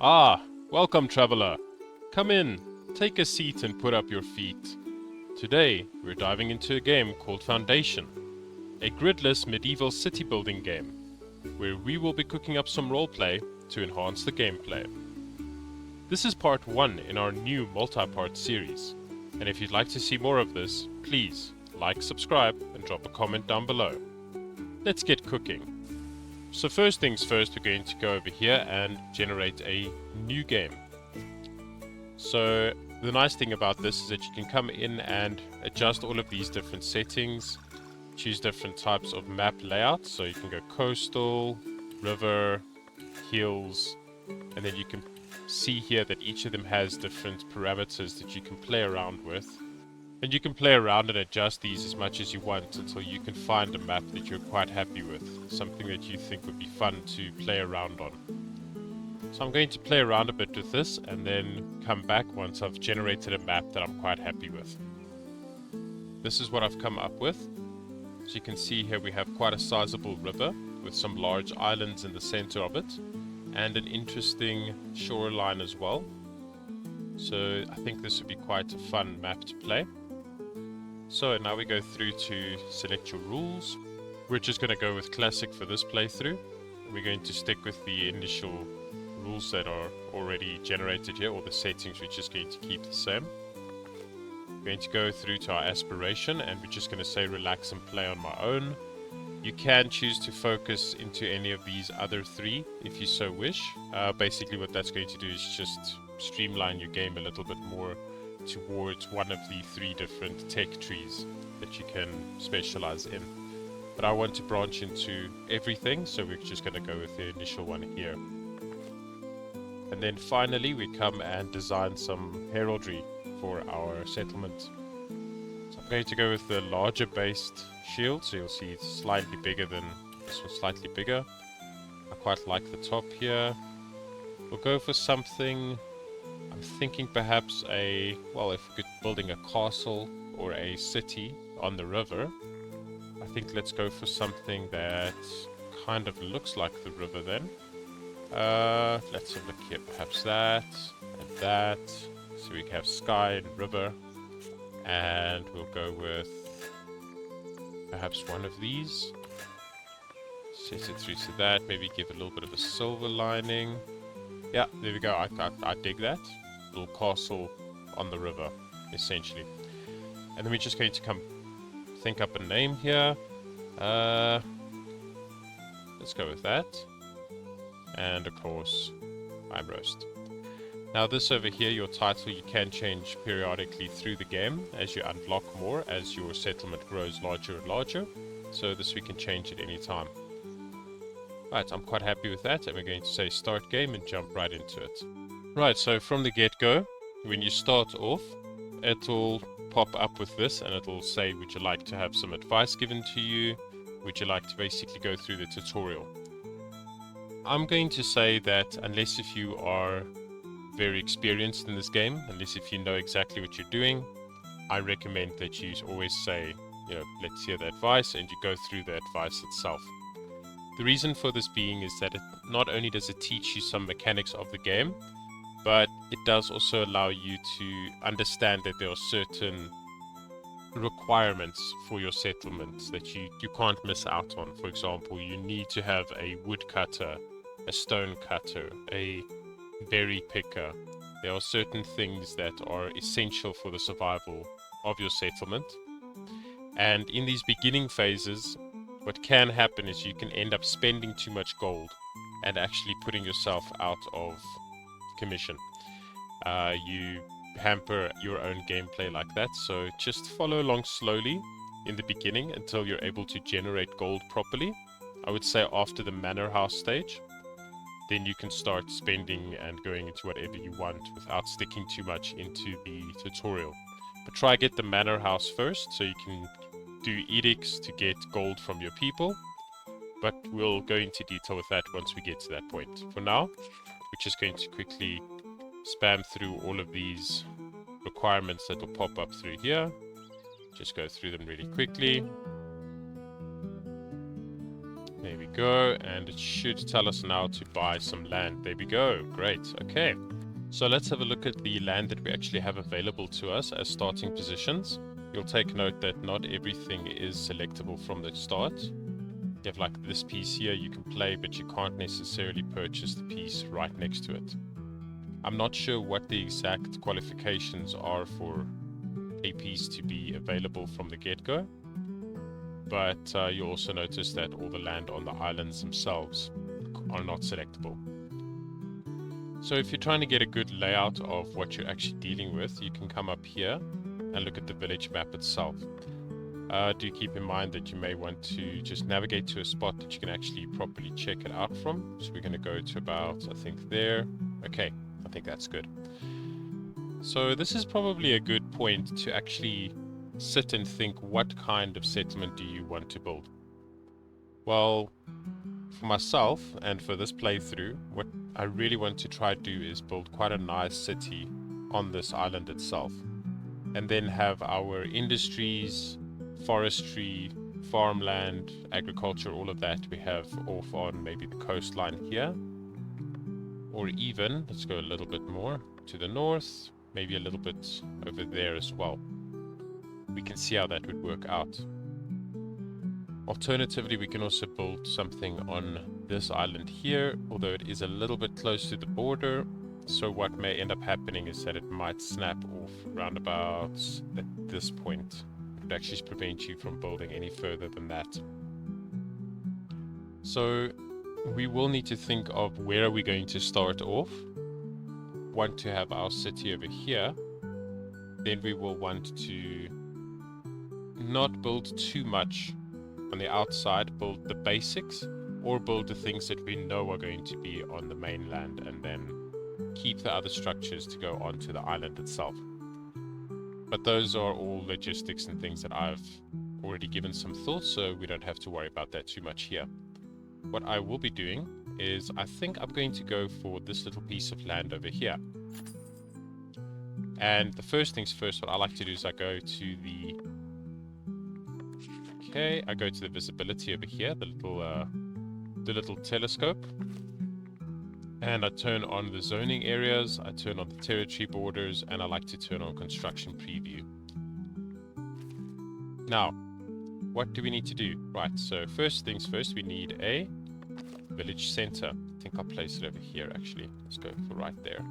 Ah, welcome traveler. Come in, take a seat and put up your feet. Today, we're diving into a game called Foundation, a gridless medieval city building game, where we will be cooking up some roleplay to enhance the gameplay. This is part 1 in our new multi-part series, and if you'd like to see more of this, please like, subscribe, and drop a comment down below. Let's get cooking. So first things first, we're going to go over here and generate a new game. So the nice thing about this is that you can come in and adjust all of these different settings, choose different types of map layouts. So you can go coastal, river, hills, and then you can see here that each of them has different parameters that you can play around with. And you can play around and adjust these as much as you want until you can find a map that you're quite happy with, something that you think would be fun to play around on. So I'm going to play around a bit with this and then come back once I've generated a map that I'm quite happy with. This is what I've come up with. As you can see here, we have quite a sizable river with some large islands in the center of it and an interesting shoreline as well. So I think this would be quite a fun map to play. So now we go through to select your rules. We're just going to go with classic for this playthrough. We're going to stick with the initial rules that are already generated here, or the settings we're just going to keep the same. We're going to go through to our aspiration and we're just going to say relax and play on my own. You can choose to focus into any of these other three if you so wish. Basically what that's going to do is just streamline your game a little bit more towards one of the three different tech trees that you can specialize in. But I want to branch into everything, so we're just going to go with the initial one here. And then finally we come and design some heraldry for our settlement. So I'm going to go with the larger based shield, so you'll see it's slightly bigger than this one, slightly bigger. I quite like the top here. We'll go for something, I'm thinking perhaps if we're building a castle or a city on the river, I think let's go for something that kind of looks like the river then. Let's have a look here, perhaps that and that. So we have sky and river, and we'll go with perhaps one of these. Set it through to that, maybe give a little bit of a silver lining. Yeah, there we go, I dig that. Little castle on the river, essentially. And then we're just going to think up a name here. Let's go with that. And of course, I'm Roast. Now this over here, your title, you can change periodically through the game as you unlock more, as your settlement grows larger and larger. So this we can change at any time. Right, I'm quite happy with that, and we're going to say start game and jump right into it. Right, so from the get-go, when you start off, it'll pop up with this and it'll say, would you like to have some advice given to you? Would you like to basically go through the tutorial? I'm going to say that unless if you are very experienced in this game, unless if you know exactly what you're doing, I recommend that you always say, let's hear the advice, and you go through the advice itself. The reason for this being is that not only does it teach you some mechanics of the game, but it does also allow you to understand that there are certain requirements for your settlements that you can't miss out on. For example, you need to have a woodcutter, a stone cutter, a berry picker. There are certain things that are essential for the survival of your settlement. And in these beginning phases, what can happen is you can end up spending too much gold and actually putting yourself out of commission. You hamper your own gameplay like that, so just follow along slowly in the beginning until you're able to generate gold properly. I would say after the manor house stage, then you can start spending and going into whatever you want without sticking too much into the tutorial. But try get the manor house first, so you can do edicts to get gold from your people, but we'll go into detail with that once we get to that point. For now, we're just going to quickly spam through all of these requirements that will pop up through here. Just go through them really quickly. There we go, and it should tell us now to buy some land. There we go, great, okay. So let's have a look at the land that we actually have available to us as starting positions. You'll take note that not everything is selectable from the start. You have like this piece here you can play, but you can't necessarily purchase the piece right next to it. I'm not sure what the exact qualifications are for a piece to be available from the get-go. But you'll also notice that all the land on the islands themselves are not selectable. So if you're trying to get a good layout of what you're actually dealing with, you can come up here and look at the village map itself. Do keep in mind that you may want to just navigate to a spot that you can actually properly check it out from. So we're going to go to about, I think, there. Okay, I think that's good. So this is probably a good point to actually sit and think, what kind of settlement do you want to build? Well, for myself and for this playthrough, what I really want to try to do is build quite a nice city on this island itself, and then have our industries, forestry, farmland, agriculture, all of that we have off on maybe the coastline here, or even, let's go a little bit more to the north, maybe a little bit over there as well. We can see how that would work out. Alternatively, we can also build something on this island here, although it is a little bit close to the border. So what may end up happening is that it might snap off roundabouts at this point. It would actually prevent you from building any further than that. So we will need to think of where are we going to start off. Want to have our city over here. Then we will want to not build too much on the outside, build the basics, or build the things that we know are going to be on the mainland, and then keep the other structures to go onto the island itself. But those are all logistics and things that I've already given some thought, so we don't have to worry about that too much here. What I will be doing is, I think I'm going to go for this little piece of land over here. And the first things first, what I like to do is I go to the visibility over here, the little telescope, and I turn on the zoning areas, I turn on the territory borders, and I like to turn on construction preview. Now, what do we need to do? Right, so first things first, we need a village center. I think I'll place it over here actually. Let's go for right there.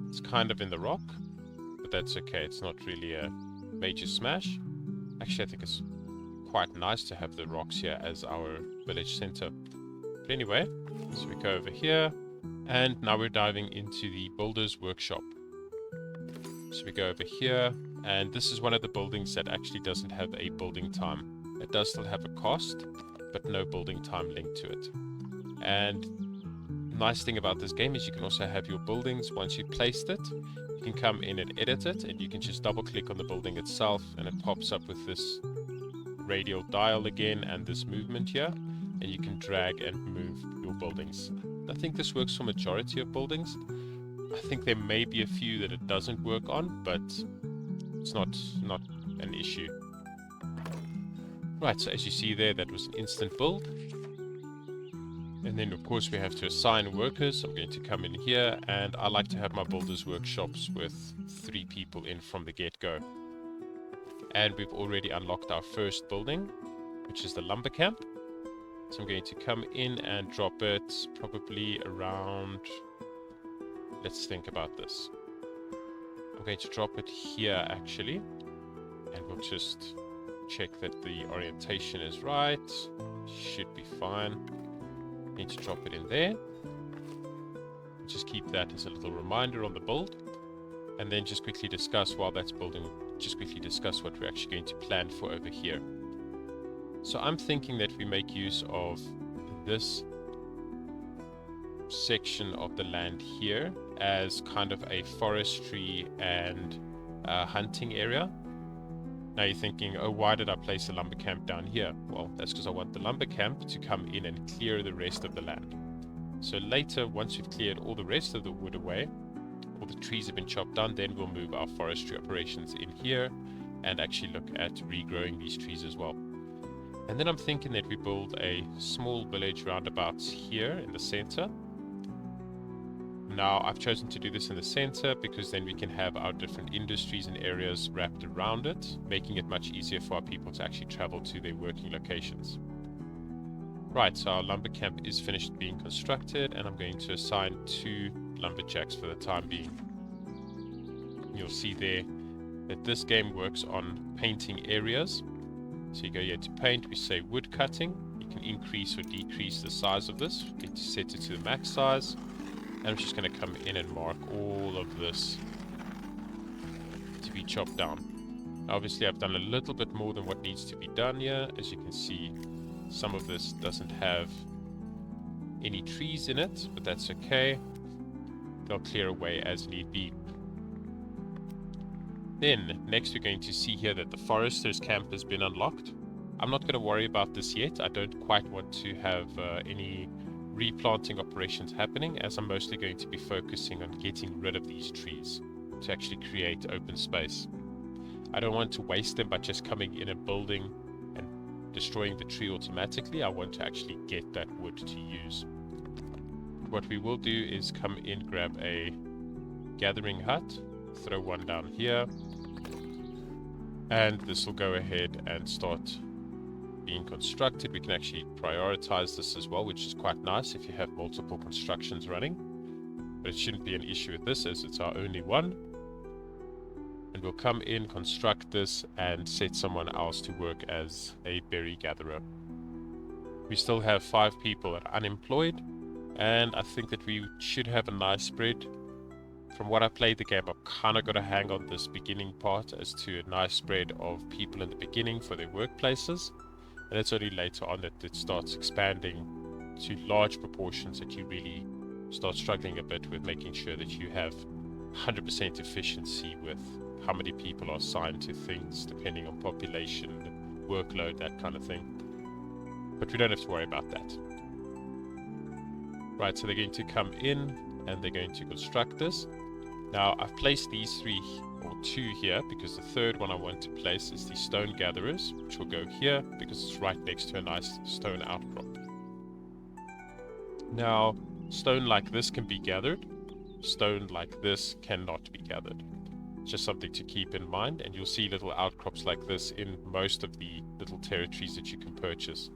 It's kind of in the rock, but that's okay. It's not really a major smash. Actually, I think it's quite nice to have the rocks here as our village center. But anyway, so we go over here, and now we're diving into the builder's workshop. So we go over here, and this is one of the buildings that actually doesn't have a building time. It does still have a cost, but no building time linked to it. And nice thing about this game is you can also have your buildings. Once you've placed it, you can come in and edit it, and you can just double click on the building itself, and it pops up with this radial dial again and this movement here, and you can drag and move your buildings. I think this works for majority of buildings. I think there may be a few that it doesn't work on, but it's not an issue. Right, so as you see there, that was an instant build. And then of course we have to assign workers. I'm going to come in here, and I like to have my builders workshops with 3 people in from the get-go. And we've already unlocked our first building, which is the lumber camp. So I'm going to come in and drop it probably around, let's think about this. I'm going to drop it here actually, and we'll just check that the orientation is right. Should be fine. Need to drop it in there. Just keep that as a little reminder on the build, and then just quickly discuss while that's building, just quickly discuss what we're actually going to plan for over here. So I'm thinking that we make use of this section of the land here as kind of a forestry and hunting area. Now you're thinking, oh, why did I place a lumber camp down here? Well, that's because I want the lumber camp to come in and clear the rest of the land. So later, once we've cleared all the rest of the wood away, all the trees have been chopped down, then we'll move our forestry operations in here and actually look at regrowing these trees as well. And then I'm thinking that we build a small village roundabouts here in the center. Now, I've chosen to do this in the center because then we can have our different industries and areas wrapped around it, making it much easier for our people to actually travel to their working locations. Right, so our lumber camp is finished being constructed, and I'm going to assign 2 lumberjacks for the time being. You'll see there that this game works on painting areas. So you go here to paint, we say wood cutting. You can increase or decrease the size of this. You get to set it to the max size. And I'm just going to come in and mark all of this to be chopped down. Obviously, I've done a little bit more than what needs to be done here. As you can see, some of this doesn't have any trees in it, but that's okay. They'll clear away as need be. Then, next we're going to see here that the forester's camp has been unlocked. I'm not going to worry about this yet. I don't quite want to have any replanting operations happening, as I'm mostly going to be focusing on getting rid of these trees to actually create open space. I don't want to waste them by just coming in and building and destroying the tree automatically. I want to actually get that wood to use. What we will do is come in, grab a gathering hut, throw one down here, and this will go ahead and start being constructed. We can actually prioritize this as well, which is quite nice if you have multiple constructions running, but it shouldn't be an issue with this as it's our only one. And we'll come in, construct this, and set someone else to work as a berry gatherer. We still have 5 people that are unemployed, and I think that we should have a nice spread. From what I played the game, I've kind of got to hang on this beginning part as to a nice spread of people in the beginning for their workplaces. And it's only later on that it starts expanding to large proportions that you really start struggling a bit with making sure that you have 100% efficiency with how many people are assigned to things depending on population, workload, that kind of thing. But we don't have to worry about that. Right, so they're going to come in and they're going to construct this. Now, I've placed these 3 or 2 here because the third one I want to place is the stone gatherers, which will go here because it's right next to a nice stone outcrop. Now, stone like this can be gathered. Stone like this cannot be gathered. It's just something to keep in mind, and you'll see little outcrops like this in most of the little territories that you can purchase,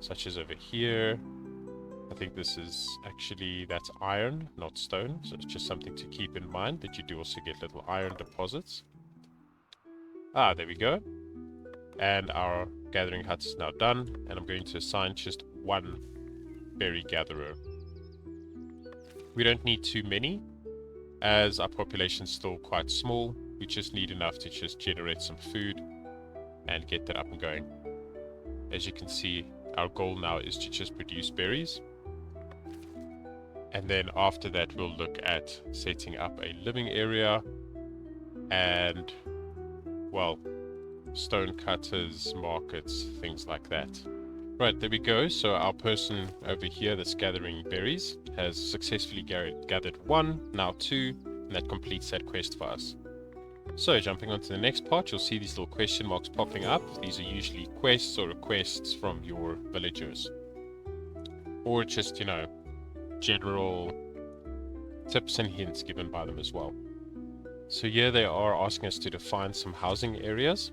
such as over here. I think this is actually, that's iron, not stone, so it's just something to keep in mind that you do also get little iron deposits. Ah, there we go. And our gathering hut is now done, and I'm going to assign just 1 berry gatherer. We don't need too many, as our population is still quite small. We just need enough to just generate some food and get that up and going. As you can see, our goal now is to just produce berries. And then after that, we'll look at setting up a living area and, well, stone cutters, markets, things like that. Right, there we go. So our person over here that's gathering berries has successfully gathered 1, now 2, and that completes that quest for us. So jumping on to the next part, you'll see these little question marks popping up. These are usually quests or requests from your villagers. Or just, you know, general tips and hints given by them as well. So here they are asking us to define some housing areas.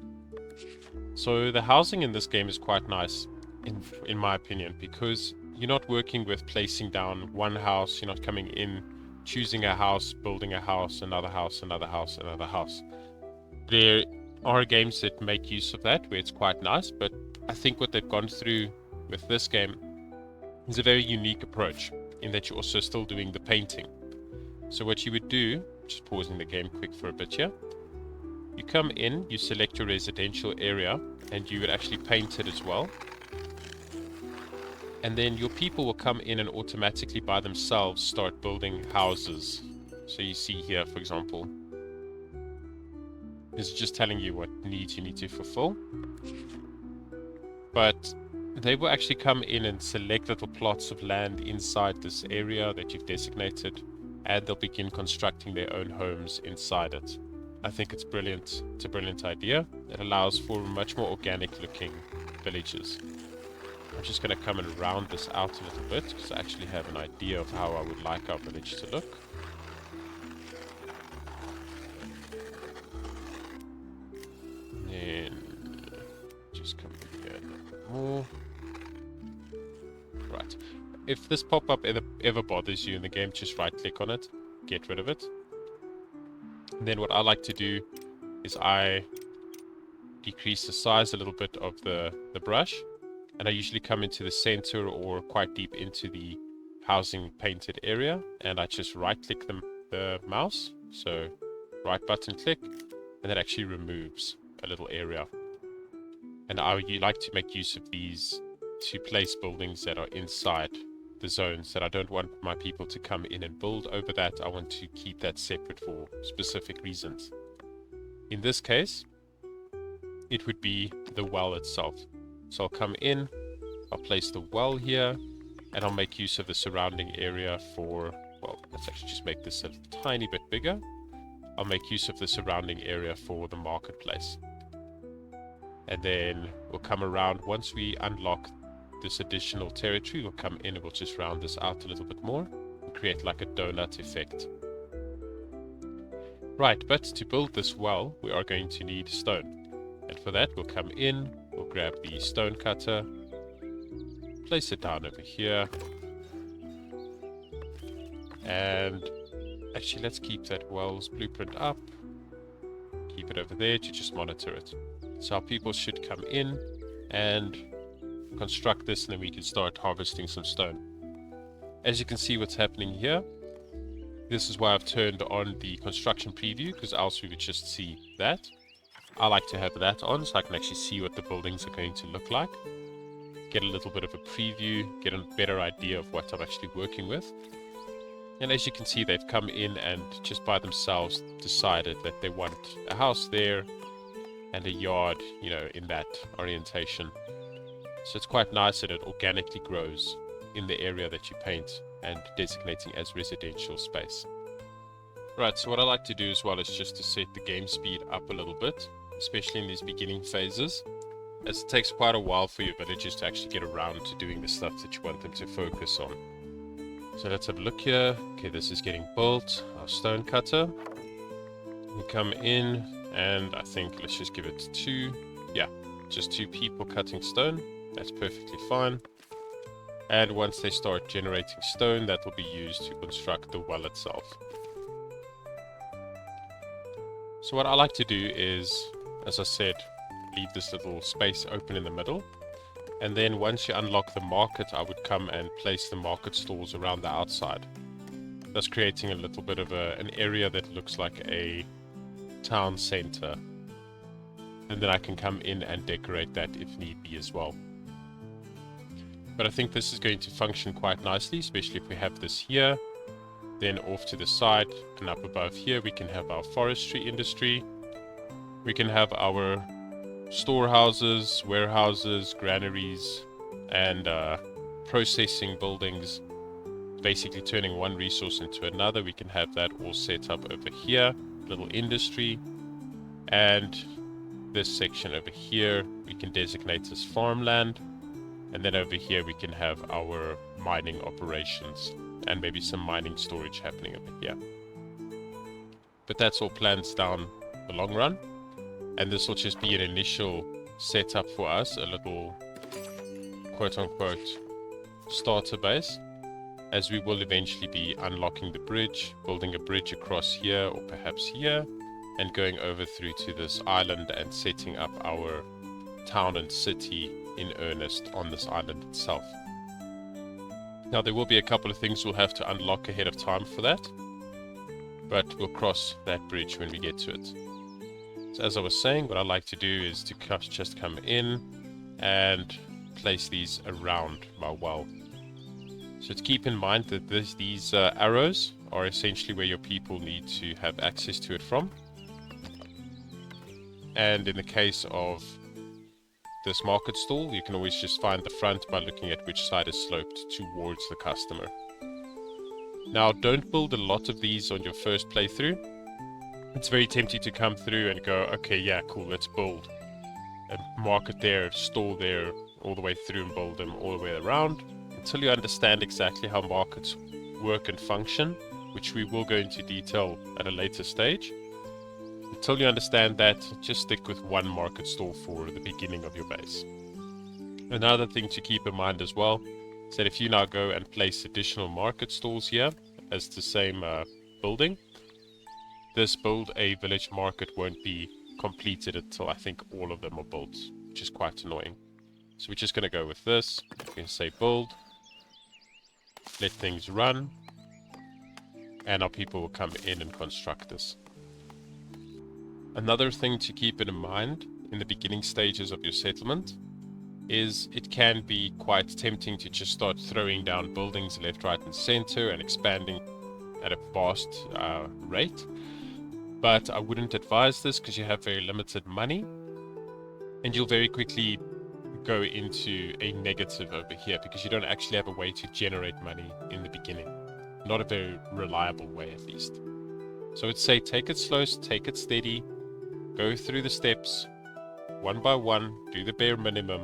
So the housing in this game is quite nice, in my opinion, because you're not working with placing down one house. You're not coming in, choosing a house, building a house, another house, another house, another house. There are games that make use of that where it's quite nice, but I think what they've gone through with this game is a very unique approach in that you're also still doing the painting. So what you would do, just pausing the game quick for a bit here, you come in, you select your residential area, and you would actually paint it as well. And then your people will come in and automatically by themselves start building houses. So you see here, for example, it's just telling you what needs you need to fulfill. But they will actually come in and select little plots of land inside this area that you've designated, and they'll begin constructing their own homes inside it. I think it's brilliant. It's a brilliant idea. It allows for much more organic looking villages. I'm just going to come and round this out a little bit because I actually have an idea of how I would like our village to look. And then just come in here a little bit more. Right. If this pop-up ever bothers you in the game, just right-click on it, get rid of it. And then what I like to do is I decrease the size a little bit of the brush, and I usually come into the center or quite deep into the housing painted area, and I just right-click the mouse, so right button click, and that actually removes a little area. And I like to make use of these to place buildings that are inside the zones that I don't want my people to come in and build over that. I want to keep that separate for specific reasons. In this case, it would be the well itself. So I'll come in, I'll place the well here, and I'll make use of the surrounding area for, well, let's actually just make this a tiny bit bigger. I'll make use of the surrounding area for the marketplace. And then we'll come around, once we unlock this additional territory, we'll come in and we'll just round this out a little bit more and create like a donut effect. Right, but to build this well, we are going to need stone. And for that, we'll come in, we'll grab the stone cutter, place it down over here, and actually let's keep that well's blueprint up, keep it over there to just monitor it. So our people should come in and construct this, and then we can start harvesting some stone. As you can see what's happening here, this is why I've turned on the construction preview, because else we would just see that. I like to have that on so I can actually see what the buildings are going to look like. Get a little bit of a preview, get a better idea of what I'm actually working with. And as you can see, they've come in and just by themselves decided that they want a house there and a yard, you know, in that orientation. So it's quite nice that it organically grows in the area that you paint and designating as residential space. Right, so what I like to do as well is just to set the game speed up a little bit, especially in these beginning phases, as it takes quite a while for your villagers to actually get around to doing the stuff that you want them to focus on. So let's have a look here. Okay, this is getting built, our stone cutter. We come in and I think let's just give it just 2 people cutting stone. That's perfectly fine. And once they start generating stone, that will be used to construct the well itself. So what I like to do is, as I said, leave this little space open in the middle. And then once you unlock the market, I would come and place the market stalls around the outside, thus creating a little bit of an area that looks like a town center. And then I can come in and decorate that if need be as well. But I think this is going to function quite nicely, especially if we have this here. Then off to the side and up above here, we can have our forestry industry. We can have our storehouses, warehouses, granaries, and processing buildings. Basically turning one resource into another. We can have that all set up over here. Little industry. And this section over here, we can designate as farmland. And then over here we can have our mining operations and maybe some mining storage happening over here. But that's all plans down the long run. And this will just be an initial setup for us, a little quote-unquote starter base, as we will eventually be unlocking the bridge, building a bridge across here or perhaps here, and going over through to this island and setting up our town and city in earnest on this island itself. Now there will be a couple of things we'll have to unlock ahead of time for that, but we'll cross that bridge when we get to it. So as I was saying, what I like to do is to just come in and place these around my well. So to keep in mind that these arrows are essentially where your people need to have access to it from. And in the case of this market stall, you can always just find the front by looking at which side is sloped towards the customer. Now don't build a lot of these on your first playthrough. It's very tempting to come through and go, okay, yeah, cool, let's build a market there, store there, all the way through and build them all the way around until you understand exactly how markets work and function, which we will go into detail at a later stage. Until you understand that, just stick with one market stall for the beginning of your base. Another thing to keep in mind as well is that if you now go and place additional market stalls here as the same building, this build a village market won't be completed until I think all of them are built, which is quite annoying. So we're just going to go with this. We're going to say build, let things run, and our people will come in and construct this. Another thing to keep in mind in the beginning stages of your settlement is it can be quite tempting to just start throwing down buildings left, right, and center and expanding at a fast rate. But I wouldn't advise this because you have very limited money and you'll very quickly go into a negative over here because you don't actually have a way to generate money in the beginning. Not a very reliable way, at least. So I'd say take it slow, take it steady, go through the steps one by one, do the bare minimum,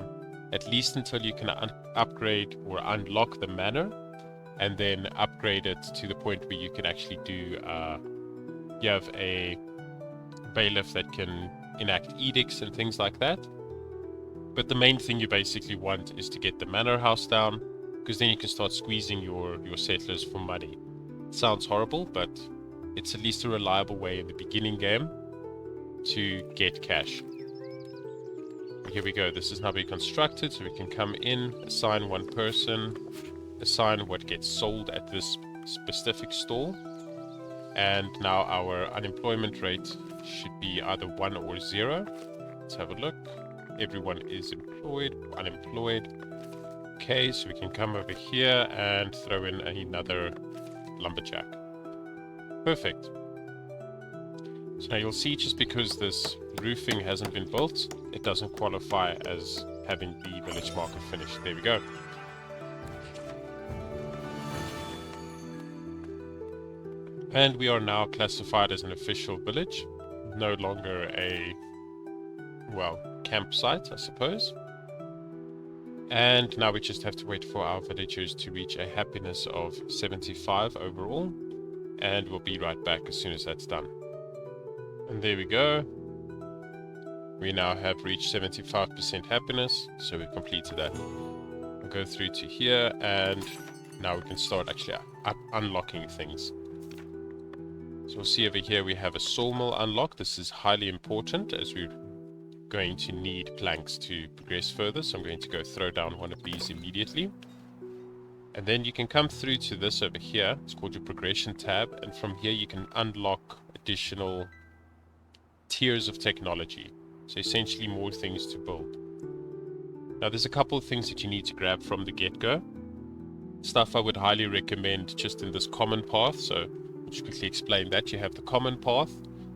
at least until you can upgrade or unlock the manor, and then upgrade it to the point where you can actually do, you have a bailiff that can enact edicts and things like that. But the main thing you basically want is to get the manor house down, because then you can start squeezing your settlers for money. It sounds horrible, but it's at least a reliable way in the beginning game to get cash. Here we go, this is now being constructed, so we can come in, assign one person, assign what gets sold at this specific store, and now our unemployment rate should be either 1 or 0. Let's have a look. Everyone is employed, unemployed. Okay, so we can come over here and throw in another lumberjack. Perfect. So now you'll see, just because this roofing hasn't been built, it doesn't qualify as having the village market finished. There we go. And we are now classified as an official village, no longer a, well, campsite, I suppose. And now we just have to wait for our villagers to reach a happiness of 75 overall, and we'll be right back as soon as that's done. And there we go. We now have reached 75% happiness, so we've completed that. We'll go through to here, and now we can start actually unlocking things. So we'll see over here we have a sawmill unlocked. This is highly important as we're going to need planks to progress further, so I'm going to go throw down one of these immediately. And then you can come through to this over here. It's called your progression tab, and from here you can unlock additional tiers of technology, so essentially more things to build. Now there's a couple of things that you need to grab from the get-go. Stuff I would highly recommend just in this common path, so I'll just quickly explain that. You have the common path,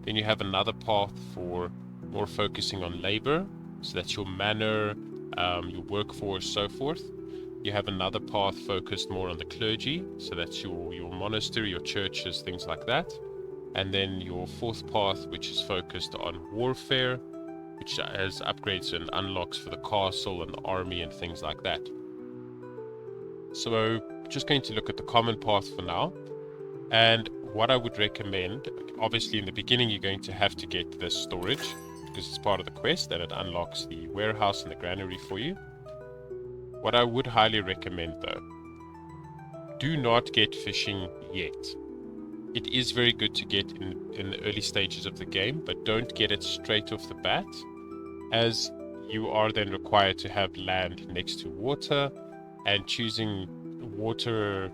then you have another path for more focusing on labor, so that's your manor, your workforce, so forth. You have another path focused more on the clergy, so that's your monastery, your churches, things like that. And then your fourth path, which is focused on warfare, which has upgrades and unlocks for the castle and the army and things like that. So just going to look at the common path for now. And what I would recommend, obviously in the beginning you're going to have to get this storage, because it's part of the quest, and it unlocks the warehouse and the granary for you. What I would highly recommend though, do not get fishing yet. It is very good to get in the early stages of the game, but don't get it straight off the bat, as you are then required to have land next to water, and choosing water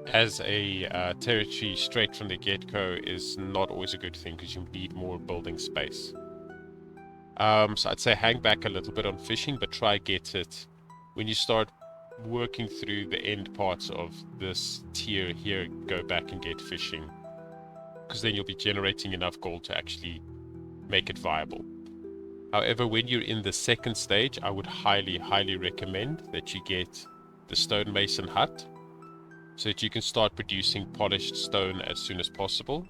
as a territory straight from the get-go is not always a good thing, because you need more building space. So I'd say hang back a little bit on fishing, but try get it when you start working through the end parts of this tier here. Go back and get fishing, because then you'll be generating enough gold to actually make it viable. However, when you're in the second stage, I would highly recommend that you get the stonemason hut, so that you can start producing polished stone as soon as possible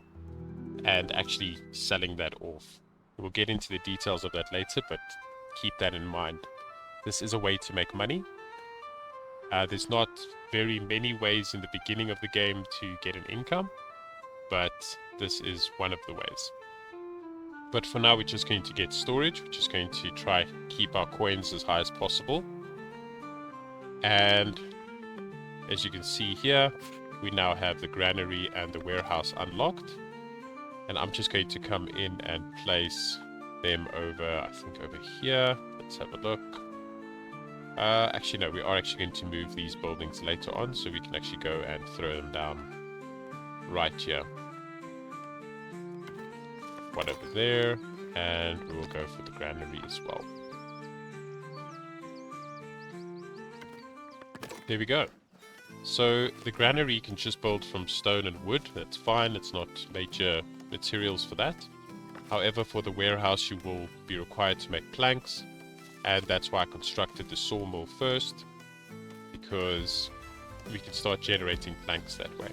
and actually selling that off. We'll get into the details of that later, but keep that in mind. This is a way to make money. There's not very many ways in the beginning of the game to get an income, but this is one of the ways. But for now, we're just going to get storage. We're just going to try keep our coins as high as possible. And as you can see here, we now have the granary and the warehouse unlocked. And I'm just going to come in and place them over, I think over here. Let's have a look. Actually, no, we are actually going to move these buildings later on, so we can actually go and throw them down right here. One over there, and we will go for the granary as well. There we go. So the granary you can just build from stone and wood. That's fine. It's not major materials for that. However, for the warehouse you will be required to make planks, and that's why I constructed the sawmill first, because we can start generating planks that way.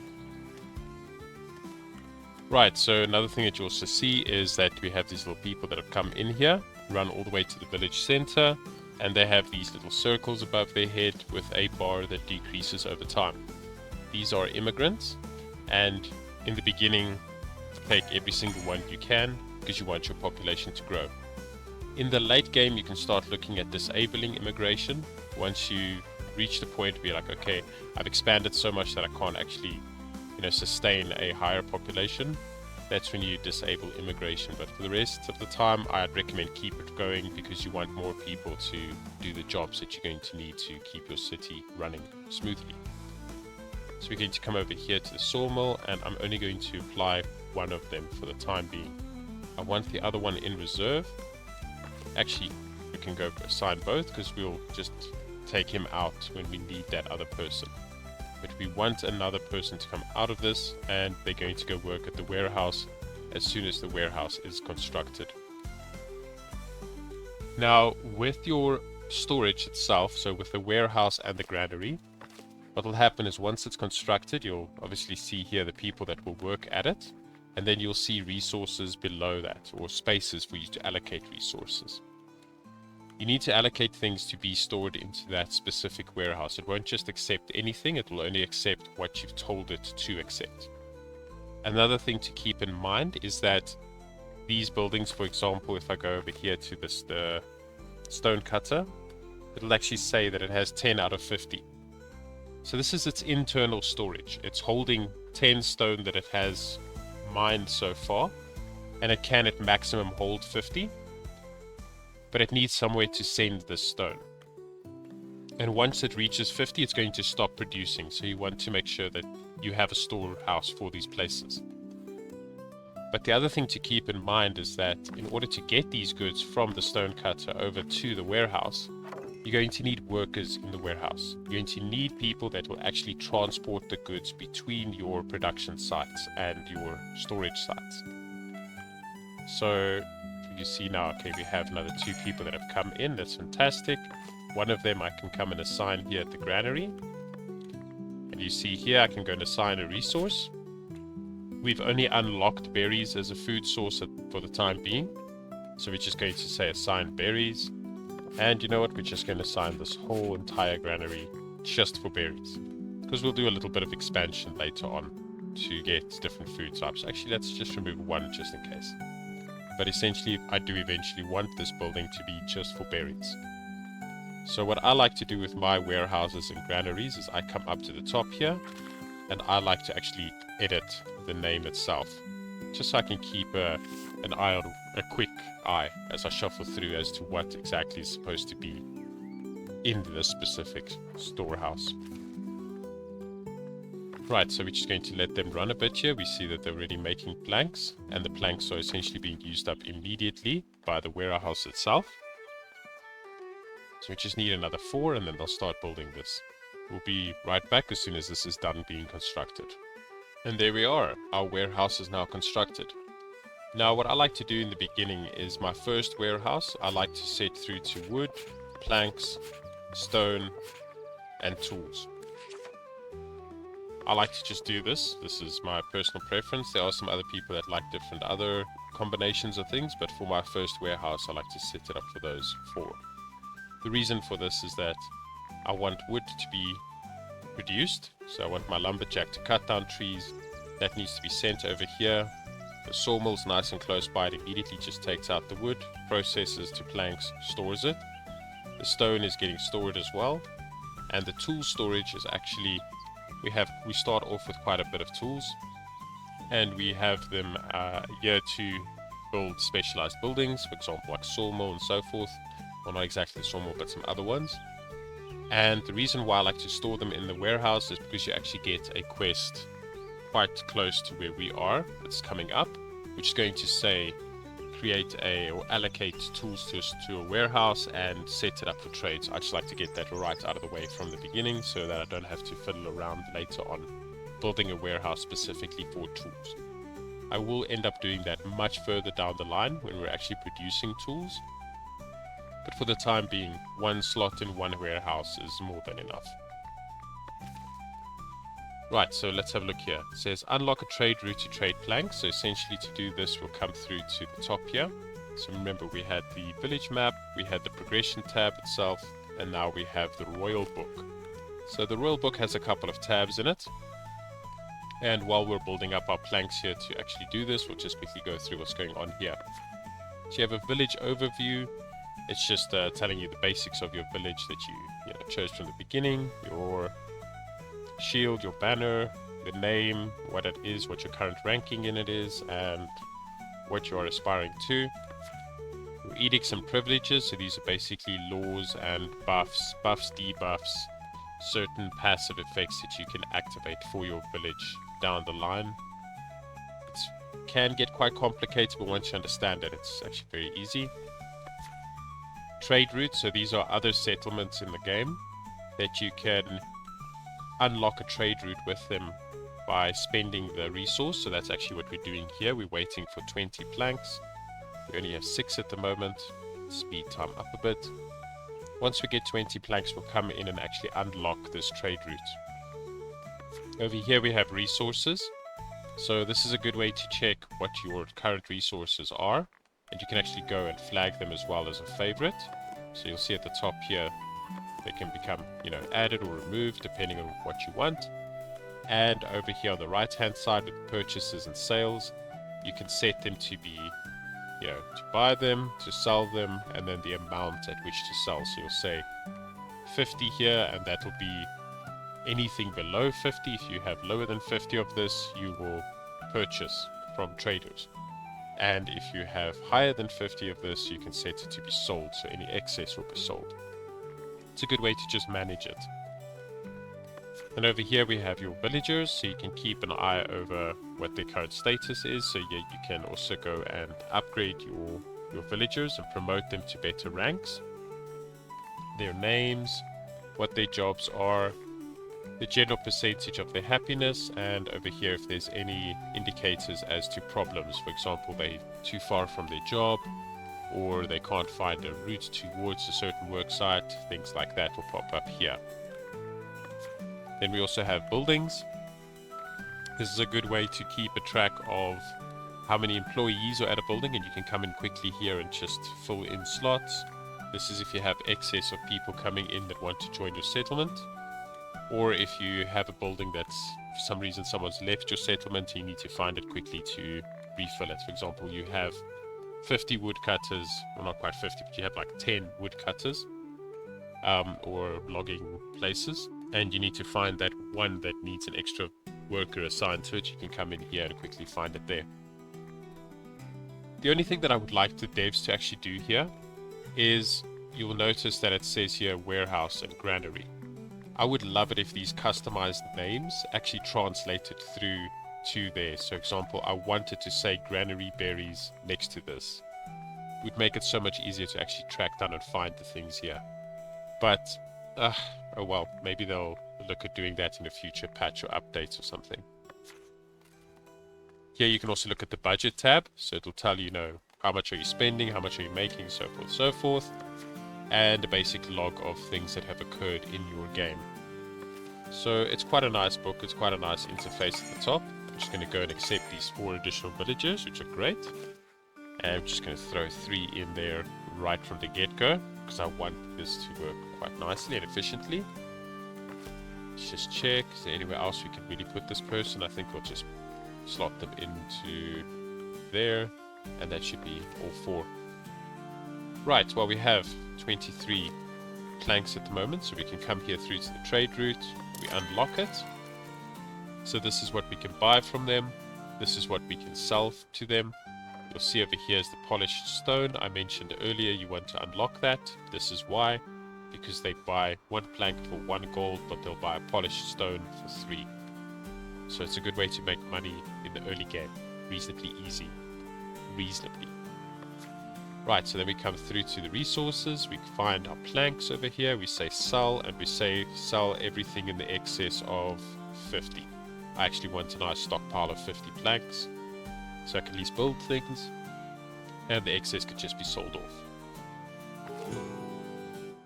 Right, so another thing that you also see is that we have these little people that have come in here, run all the way to the village center, and they have these little circles above their head with a bar that decreases over time. These are immigrants, and in the beginning, take every single one you can, because you want your population to grow. In the late game, you can start looking at disabling immigration. Once you reach the point where you're like, okay, I've expanded so much that I can't actually, sustain a higher population, that's when you disable immigration. But for the rest of the time, I'd recommend keep it going, because you want more people to do the jobs that you're going to need to keep your city running smoothly. So we're going to come over here to the sawmill, and I'm only going to apply one of them for the time being. I want the other one in reserve. Actually, we can go assign both, because we'll just take him out when we need that other person. But we want another person to come out of this, and they're going to go work at the warehouse as soon as the warehouse is constructed. Now, with your storage itself, so with the warehouse and the granary, what will happen is once it's constructed, you'll obviously see here the people that will work at it, and then you'll see resources below that, or spaces for you to allocate resources. You need to allocate things to be stored into that specific warehouse. It won't just accept anything, it will only accept what you've told it to accept. Another thing to keep in mind is that these buildings, for example, if I go over here to the stone cutter, it'll actually say that it has 10 out of 50. So this is its internal storage. It's holding 10 stone that it has mined so far, and it can at maximum hold 50. But it needs somewhere to send this stone. And once it reaches 50, it's going to stop producing. So you want to make sure that you have a storehouse for these places. But the other thing to keep in mind is that in order to get these goods from the stone cutter over to the warehouse, you're going to need workers in the warehouse. You're going to need people that will actually transport the goods between your production sites and your storage sites. So you see now, okay, we have another 2 people that have come in. That's fantastic. One of them I can come and assign here at the granary. And you see here I can go and assign a resource. We've only unlocked berries as a food source for the time being. So we're just going to say assign berries. And you know what? We're just going to assign this whole entire granary just for berries. Because we'll do a little bit of expansion later on to get different food types. Actually, let's just remove one just in case. But essentially, I do eventually want this building to be just for berries. So what I like to do with my warehouses and granaries is I come up to the top here, and I like to actually edit the name itself, just so I can keep an eye on a quick eye as I shuffle through as to what exactly is supposed to be in this specific storehouse. Right, so we're just going to let them run a bit here. We see that they're already making planks, and the planks are essentially being used up immediately by the warehouse itself. So we just need another 4, and then they'll start building this. We'll be right back as soon as this is done being constructed. And there we are. Our warehouse is now constructed. Now what I like to do in the beginning is my first warehouse, I like to set through to wood, planks, stone, and tools. I like to just do this. This is my personal preference. There are some other people that like different other combinations of things, but for my first warehouse, I like to set it up for those 4. The reason for this is that I want wood to be produced, so I want my lumberjack to cut down trees. That needs to be sent over here. The sawmill's nice and close by. It immediately just takes out the wood, processes to planks, stores it. The stone is getting stored as well, and the tool storage is actually, we start off with quite a bit of tools, and we have them here to build specialized buildings, for example like sawmill and so forth. Well, not exactly the sawmill, but some other ones. And the reason why I like to store them in the warehouse is because you actually get a quest quite close to where we are that's coming up, which is going to say create or allocate tools to a warehouse and set it up for trade. So I just like to get that right out of the way from the beginning so that I don't have to fiddle around later on building a warehouse specifically for tools. I will end up doing that much further down the line when we're actually producing tools, but for the time being, one slot in one warehouse is more than enough. Right, so let's have a look here. It says unlock a trade route to trade planks. So essentially to do this, we'll come through to the top here. So remember, we had the village map, we had the progression tab itself, and now we have the royal book. So the royal book has a couple of tabs in it. And while we're building up our planks here to actually do this, we'll just quickly go through what's going on here. So you have a village overview. It's just telling you the basics of your village that you chose from the beginning, your shield, your banner, the name, what it is, what your current ranking in it is, and what you are aspiring to. Your edicts and privileges, so these are basically laws and buffs, debuffs, certain passive effects that you can activate for your village down the line. It can get quite complicated, but once you understand it, it's actually very easy. Trade routes, so these are other settlements in the game that you can unlock a trade route with them by spending the resource. So that's actually what we're doing here. We're waiting for 20 planks. We only have 6 at the moment. Speed time up a bit. Once we get 20 planks, we'll come in and actually unlock this trade route. Over here we have resources. So this is a good way to check what your current resources are, and you can actually go and flag them as well as a favorite. So you'll see at the top here, they can become, added or removed depending on what you want. And over here on the right hand side with purchases and sales, you can set them to be, to buy them, to sell them, and then the amount at which to sell. So you'll say 50 here, and that will be anything below 50. If you have lower than 50 of this, you will purchase from traders. And if you have higher than 50 of this, you can set it to be sold, so any excess will be sold. It's a good way to just manage it. And over here we have your villagers, so you can keep an eye over what their current status is. So yeah, you can also go and upgrade your villagers and promote them to better ranks. Their names, what their jobs are, the general percentage of their happiness, and over here if there's any indicators as to problems. For example, they're too far from their job, or they can't find a route towards a certain work site, things like that will pop up here. Then we also have buildings. This is a good way to keep a track of how many employees are at a building, and you can come in quickly here and just fill in slots. This is if you have excess of people coming in that want to join your settlement, or if you have a building that's, for some reason, someone's left your settlement and you need to find it quickly to refill it. For example, you have 50 woodcutters, well not quite 50, but you have like 10 woodcutters or logging places, and you need to find that one that needs an extra worker assigned to it. You can come in here and quickly find it there. The only thing that I would like the devs to actually do here is you will notice that it says here warehouse and granary. I would love it if these customized names actually translated through to there. So, for example, I wanted to say granary berries next to this. It would make it so much easier to actually track down and find the things here. But, oh well, maybe they'll look at doing that in a future patch or updates or something. Here you can also look at the budget tab, so it'll tell you, how much are you spending, how much are you making, so forth, and a basic log of things that have occurred in your game. So it's quite a nice book, it's quite a nice interface at the top. I'm just going to go and accept these 4 additional villagers, which are great. And I'm just going to throw 3 in there right from the get-go, because I want this to work quite nicely and efficiently. Let's just check, is there anywhere else we can really put this person? I think we'll just slot them into there, and that should be all 4. Right, well, we have 23 planks at the moment, so we can come here through to the trade route. We unlock it. So this is what we can buy from them. This is what we can sell to them. You'll see over here is the polished stone. I mentioned earlier you want to unlock that. This is why. Because they buy 1 plank for 1 gold, but they'll buy a polished stone for 3. So it's a good way to make money in the early game. Reasonably easy. Reasonably. Right, so then we come through to the resources. We find our planks over here. We say sell, and we say sell everything in the excess of 50. I actually want a nice stockpile of 50 planks, so I can at least build things, and the excess could just be sold off.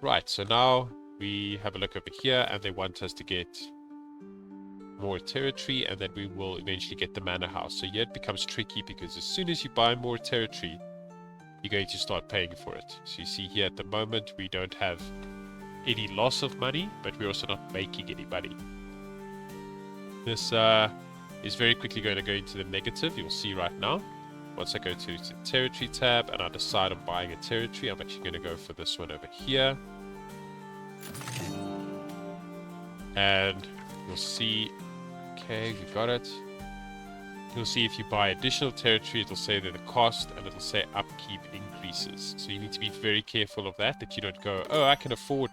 Right, so now we have a look over here, and they want us to get more territory, and then we will eventually get the manor house. So here it becomes tricky, because as soon as you buy more territory, you're going to start paying for it. So you see here at the moment we don't have any loss of money, but we're also not making any money. This is very quickly going to go into the negative, you'll see right now. Once I go to the territory tab and I decide on buying a territory, I'm actually going to go for this one over here. And you'll see, okay, we got it. You'll see if you buy additional territory, it'll say that the cost, and it'll say upkeep increases. So you need to be very careful of that, that you don't go, oh, I can afford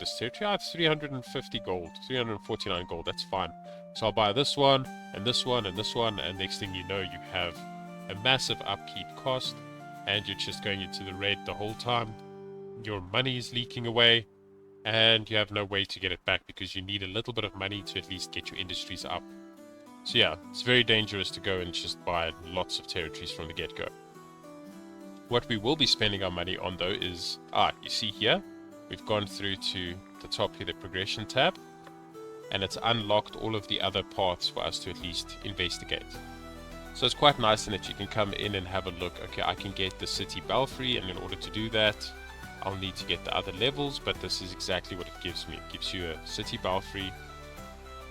this territory. I have 350 gold, 349 gold, that's fine. So I'll buy this one, and this one, and this one, and next thing you know, you have a massive upkeep cost, and you're just going into the red the whole time. Your money is leaking away, and you have no way to get it back, because you need a little bit of money to at least get your industries up. So yeah, it's very dangerous to go and just buy lots of territories from the get-go. What we will be spending our money on though is, you see here, we've gone through to the top here, the progression tab, and it's unlocked all of the other paths for us to at least investigate. So it's quite nice in that you can come in and have a look. Okay, I can get the city belfry, and in order to do that, I'll need to get the other levels, but this is exactly what it gives me. It gives you a city belfry,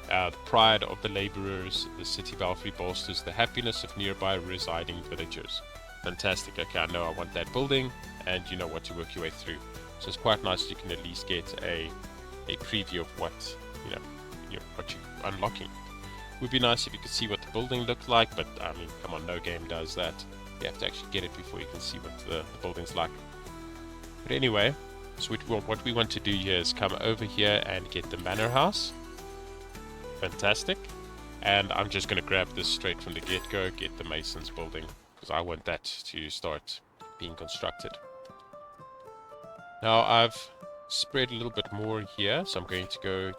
the pride of the laborers, the city belfry bolsters the happiness of nearby residing villagers. Fantastic. Okay, I know I want that building, and you know what to work your way through. So it's quite nice you can at least get a preview of what what you're unlocking. It would be nice if you could see what the building looked like, but I mean, come on, no game does that. You have to actually get it before you can see what the building's like. But anyway, so what we want to do here is come over here and get the manor house. Fantastic. And I'm just going to grab this straight from the get-go, get the masons building, because I want that to start being constructed. Now I've spread a little bit more here, so I'm going to go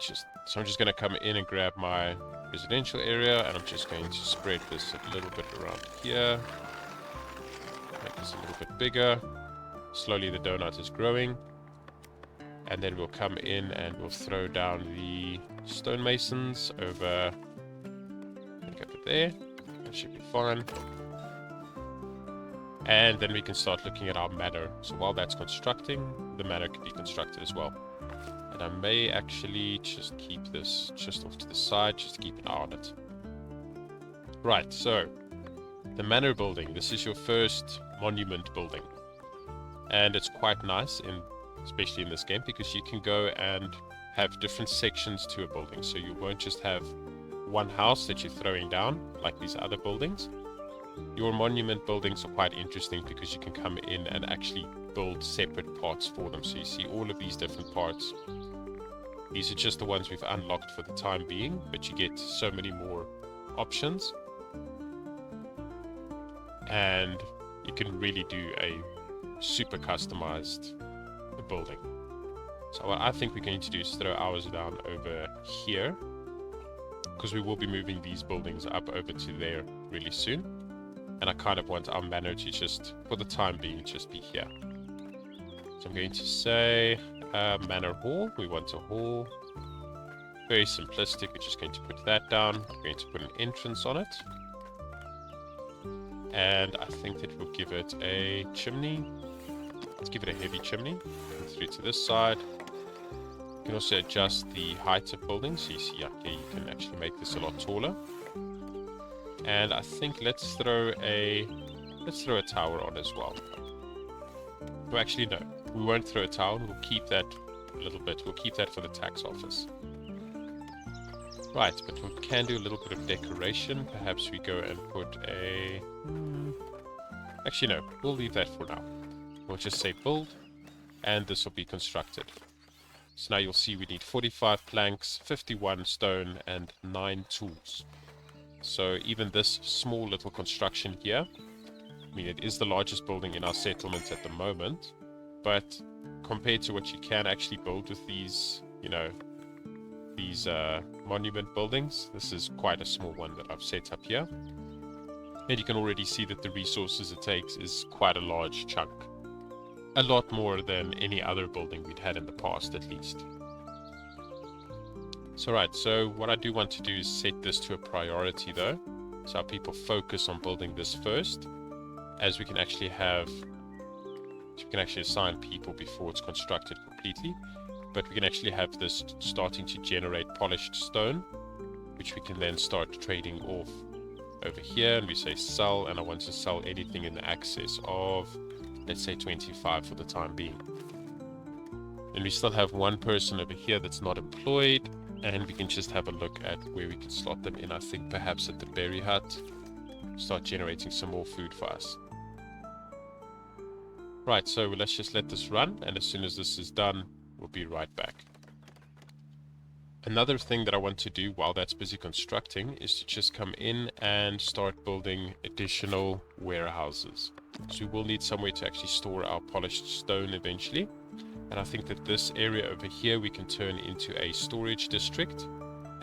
I'm just going to come in and grab my residential area, and I'm just going to spread this a little bit around here. Make this a little bit bigger. Slowly the donut is growing. And then we'll come in and we'll throw down the stonemasons over there. That should be fine. And then we can start looking at our manor. So while that's constructing, the manor can be constructed as well. And I may actually just keep this just off to the side, just to keep an eye on it. Right, so the manor building. This is your first monument building. And it's quite nice, especially in this game, because you can go and have different sections to a building. So you won't just have one house that you're throwing down like these other buildings. Your monument buildings are quite interesting because you can come in and actually build separate parts for them. So you see all of these different parts. These are just the ones we've unlocked for the time being, but you get so many more options. And you can really do a super customized building. So what I think we're going to do is throw ours down over here, because we will be moving these buildings up over to there really soon. And I kind of want our manor to just, for the time being, just be here. So I'm going to say manor hall. We want a hall. Very simplistic. We're just going to put that down. We're going to put an entrance on it. And I think that we'll give it a chimney. Let's give it a heavy chimney. And through to this side. You can also adjust the height of buildings. So you see up here, you can actually make this a lot taller. And I think let's throw a tower on as well. Well, actually, no. We won't throw a tower. We'll keep that a little bit. We'll keep that for the tax office. Right, but we can do a little bit of decoration. Perhaps we go and put a... Actually, no. We'll leave that for now. We'll just say build, and this will be constructed. So now you'll see we need 45 planks, 51 stone, and 9 tools. So even this small little construction here, I mean, it is the largest building in our settlement at the moment, but compared to what you can actually build with these, you know, these monument buildings, this is quite a small one that I've set up here. And you can already see that the resources it takes is quite a large chunk. A lot more than any other building we'd had in the past, at least. So right, so what I do want to do is set this to a priority though, so our people focus on building this first, as we can actually assign people before it's constructed completely, but we can actually have this starting to generate polished stone, which we can then start trading off over here, and we say sell, and I want to sell anything in the excess of, let's say 25 for the time being. And we still have one person over here that's not employed, and we can just have a look at where we can slot them in. I think perhaps at the berry hut, start generating some more food for us. Right, so let's just let this run, and as soon as this is done, we'll be right back. Another thing that I want to do while that's busy constructing is to just come in and start building additional warehouses. So we will need somewhere to actually store our polished stone eventually. And I think that this area over here we can turn into a storage district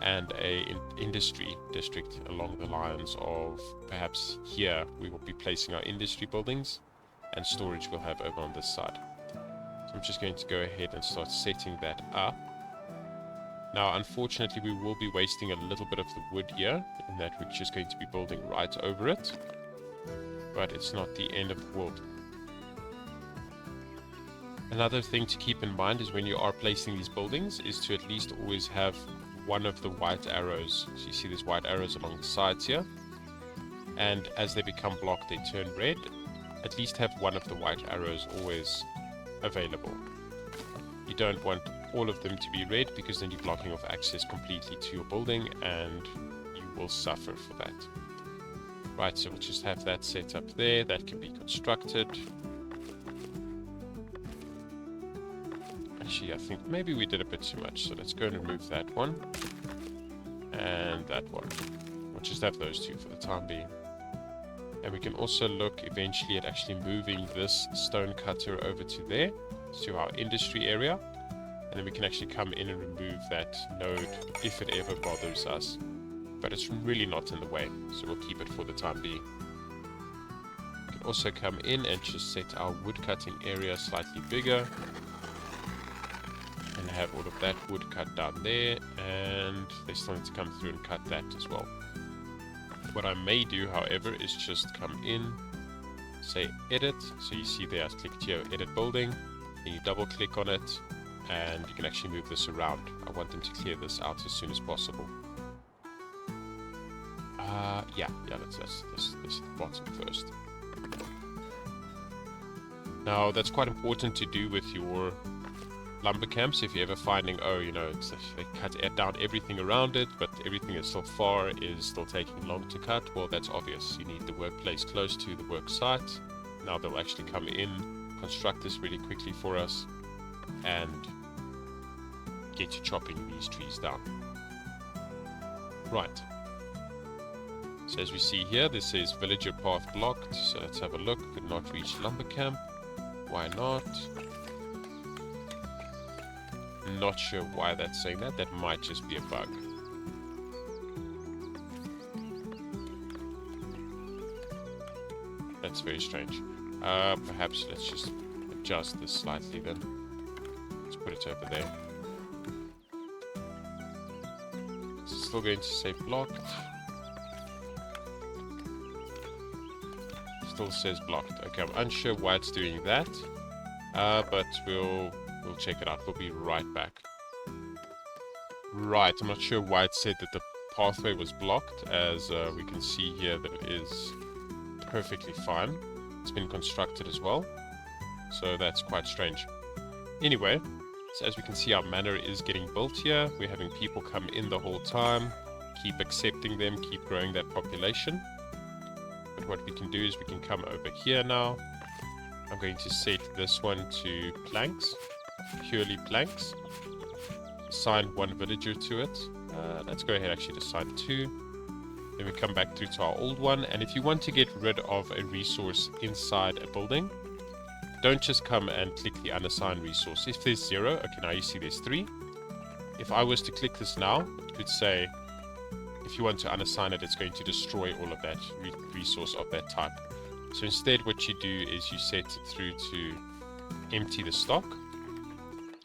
and a industry district along the lines of perhaps here we will be placing our industry buildings, and storage we'll have over on this side. So I'm just going to go ahead and start setting that up. Now unfortunately we will be wasting a little bit of the wood here, in that we're just going to be building right over it, but it's not the end of the world. Another thing to keep in mind is when you are placing these buildings is to at least always have one of the white arrows. So you see there's white arrows along the sides here, and as they become blocked they turn red. At least have one of the white arrows always available. You don't want all of them to be red, because then you're blocking off access completely to your building and you will suffer for that. Right, so we'll just have that set up there. That can be constructed. Actually, I think maybe we did a bit too much, so let's go and remove that one and that one. We'll just have those two for the time being. And we can also look eventually at actually moving this stone cutter over to there, to our industry area, and then we can actually come in and remove that node if it ever bothers us. But it's really not in the way, so we'll keep it for the time being. We can also come in and just set our wood cutting area slightly bigger, and have all of that wood cut down there, and they still need to come through and cut that as well. What I may do, however, is just come in, say edit. So you see there I clicked here, edit building, and you double click on it, and you can actually move this around. I want them to clear this out as soon as possible. Let's the bottom first. Now that's quite important to do with your lumber camps. If you're ever finding, oh, you know, they cut down everything around it, but everything that's so far is still taking long to cut, well, that's obvious. You need the workplace close to the work site. Now they'll actually come in, construct this really quickly for us, and get you chopping these trees down. Right. So as we see here, this says villager path blocked. So let's have a look. Could not reach lumber camp. Why not? Not sure why that's saying that. That might just be a bug. That's very strange. Perhaps let's just adjust this slightly then. Let's put it over there. It's still going to say blocked. Still says blocked. Okay, I'm unsure why it's doing that. But we'll check it out. We'll be right back. Right, I'm not sure why it said that the pathway was blocked, as we can see here that it is perfectly fine. It's been constructed as well, so that's quite strange. Anyway, so as we can see, our manor is getting built here. We're having people come in the whole time, keep accepting them, keep growing that population. But what we can do is we can come over here now. I'm going to set this one to planks, purely planks. Assign one villager to it. Let's go ahead actually to assign 2. Then we come back through to our old one, and if you want to get rid of a resource inside a building, don't just come and click the unassigned resource. If there's 0, okay, now you see there's 3. If I was to click this now, it could say if you want to unassign it, it's going to destroy all of that resource of that type. So instead what you do is you set it through to empty the stock.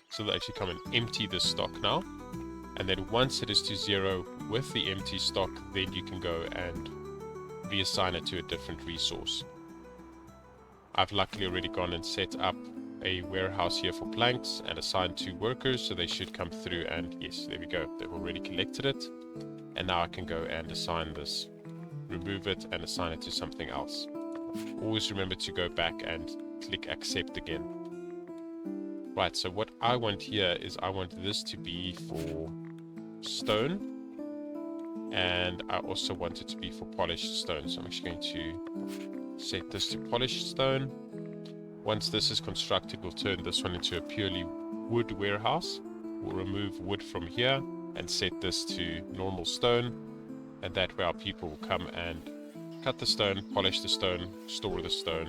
So they'll actually come and empty the stock now. And then once it is to 0 with the empty stock, then you can go and reassign it to a different resource. I've luckily already gone and set up a warehouse here for planks and assigned 2 workers, so they should come through, and yes, there we go. They've already collected it. And now I can go and assign this, remove it and assign it to something else. Always remember to go back and click accept again. Right, so what I want here is I want this to be for stone, and I also want it to be for polished stone. So I'm actually going to set this to polished stone. Once this is constructed, we'll turn this one into a purely wood warehouse. We'll remove wood from here and set this to normal stone, and that way our people will come and cut the stone, polish the stone, store the stone,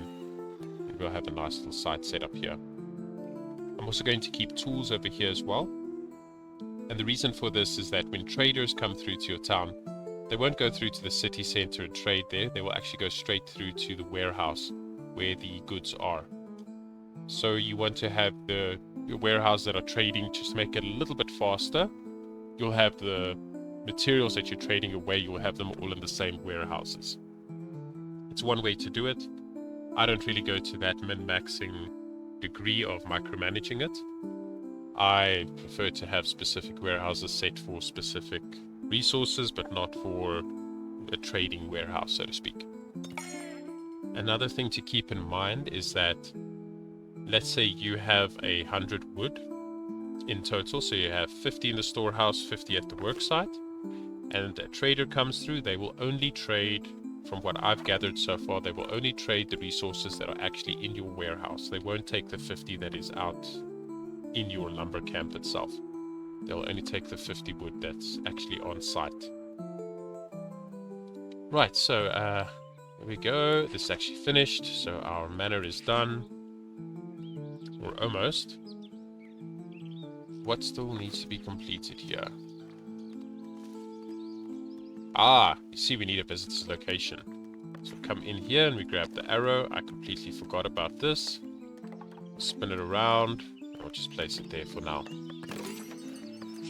and we'll have a nice little site set up here. I'm also going to keep tools over here as well, and the reason for this is that when traders come through to your town, they won't go through to the city center and trade there. They will actually go straight through to the warehouse where the goods are. So you want to have your warehouse that are trading, just make it a little bit faster. You'll have the materials that you're trading away, you'll have them all in the same warehouses. It's one way to do it. I don't really go to that min-maxing degree of micromanaging it. I prefer to have specific warehouses set for specific resources, but not for a trading warehouse, so to speak. Another thing to keep in mind is that, let's say you have 100 wood in total, so you have 50 in the storehouse, 50 at the work site, and a trader comes through. They will only trade, from what I've gathered so far, they will only trade the resources that are actually in your warehouse. They won't take the 50 that is out in your lumber camp itself. They'll only take the 50 wood that's actually on site. Right, so here we go. This is actually finished, so our manor is done, or almost. What still needs to be completed here? Ah, you see we need a visitor's location. So come in here and we grab the arrow. I completely forgot about this. Spin it around. I'll just place it there for now.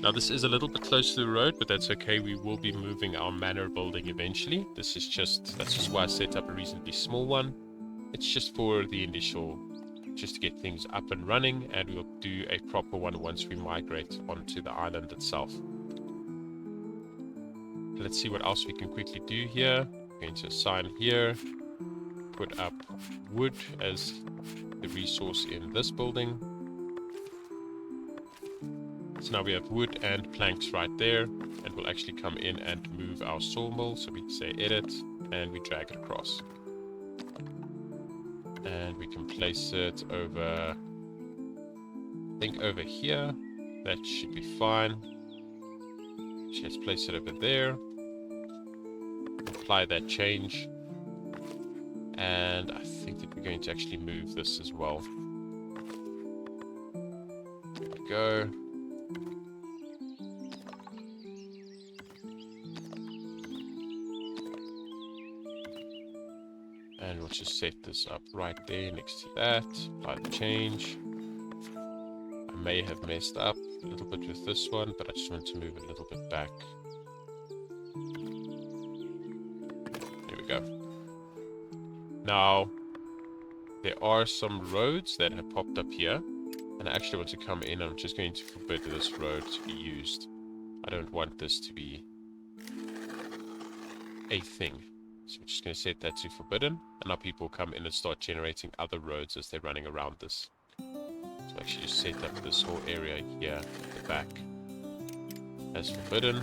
Now this is a little bit close to the road, but that's okay. We will be moving our manor building eventually. That's just why I set up a reasonably small one. It's just for the initial, just to get things up and running, and we'll do a proper one once we migrate onto the island itself. Let's see what else we can quickly do here. I'm going to assign here, put up wood as the resource in this building. So now we have wood and planks right there, and we'll actually come in and move our sawmill. So we say edit, and we drag it across. And we can place it over, I think over here. That should be fine. Let's place it over there. Apply that change. And I think that we're going to actually move this as well. There we go. And we'll just set this up right there next to that. Apply the change. I may have messed up a little bit with this one, but I just want to move a little bit back. There we go. Now, there are some roads that have popped up here. And I actually want to come in. I'm just going to forbid this road to be used. I don't want this to be a thing. So I'm just going to set that to forbidden. And now people come in and start generating other roads as they're running around this. So actually just set up this whole area here at the back as forbidden.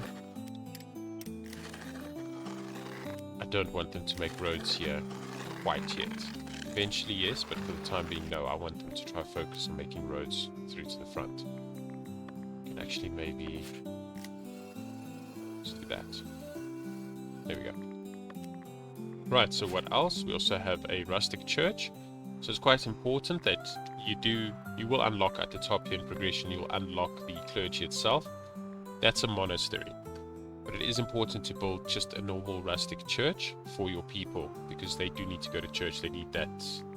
I don't want them to make roads here quite yet. Eventually yes, but for the time being no. I want them to try focus on making roads through to the front. You can actually maybe just do that. There we go. Right, so what else? We also have a rustic church. So it's quite important that you will unlock at the top here in progression, you will unlock the clergy itself. That's a monastery. But it is important to build just a normal rustic church for your people, because they do need to go to church. They need that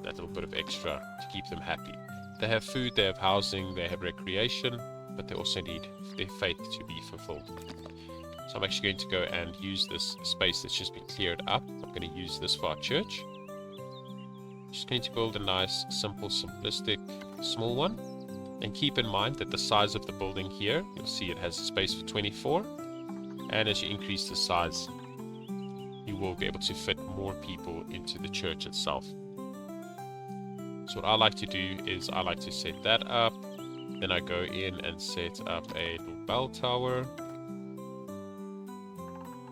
little bit of extra to keep them happy. They have food, they have housing, they have recreation, but they also need their faith to be fulfilled. So I'm actually going to go and use this space that's just been cleared up. I'm going to use this for our church. Just going to build a nice, simple, simplistic, small one. And keep in mind that the size of the building here, you'll see it has space for 24. And as you increase the size, you will be able to fit more people into the church itself. So what I like to do is I like to set that up. Then I go in and set up a little bell tower.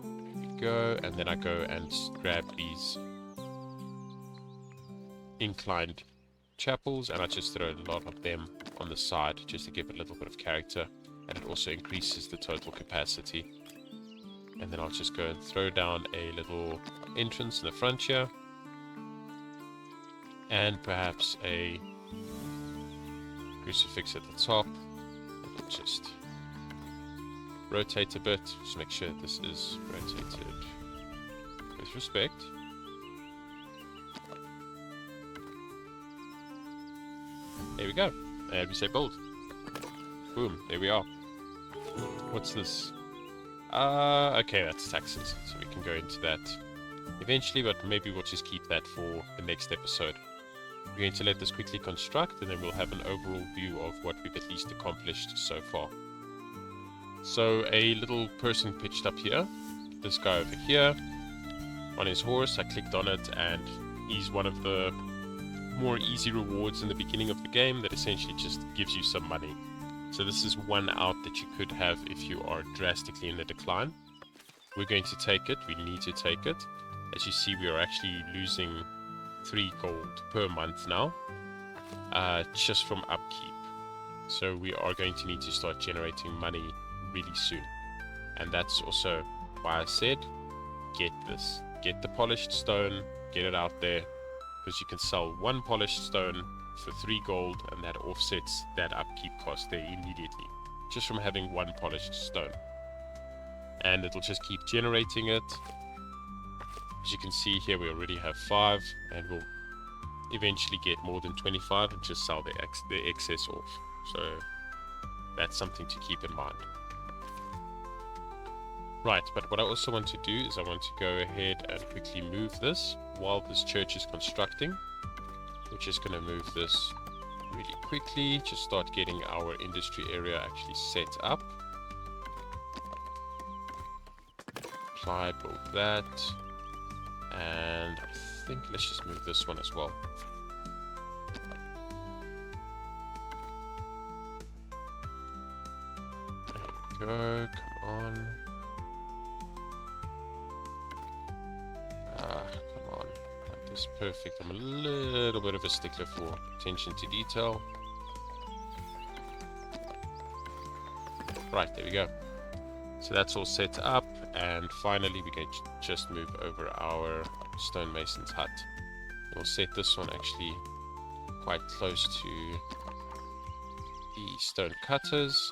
There we go. And then I go and grab these inclined chapels, and I just throw a lot of them on the side just to give it a little bit of character, and it also increases the total capacity. And then I'll just go and throw down a little entrance in the front here, and perhaps a crucifix at the top. It'll just rotate a bit, just make sure that this is rotated with respect. There we go. And we say build. Boom, there we are. What's this? Okay, that's taxes, so we can go into that eventually, but maybe we'll just keep that for the next episode. We're going to let this quickly construct, and then we'll have an overall view of what we've at least accomplished so far. So a little person pitched up here, this guy over here, on his horse. I clicked on it, and he's one of the more easy rewards in the beginning of the game that essentially just gives you some money. So this is one out that you could have if you are drastically in the decline. We're going to take it. We need to take it. As you see, we are actually losing 3 gold per month now, just from upkeep. So we are going to need to start generating money really soon. And that's also why I said, get this. Get the polished stone, get it out there, because you can sell 1 polished stone for 3 gold, and that offsets that upkeep cost there immediately, just from having 1 polished stone. And it'll just keep generating it. As you can see here, we already have 5, and we'll eventually get more than 25 and just sell the excess off. So that's something to keep in mind. Right, but what I also want to do is I want to go ahead and quickly move this while this church is constructing. We're just going to move this really quickly, just start getting our industry area actually set up. Apply, build that, and I think let's just move this one as well. There we go, come on. Come on. That is perfect. I'm a little bit of a stickler for attention to detail. Right, there we go. So that's all set up, and finally we're going to just move over our stonemason's hut. We'll set this one actually quite close to the stone cutters.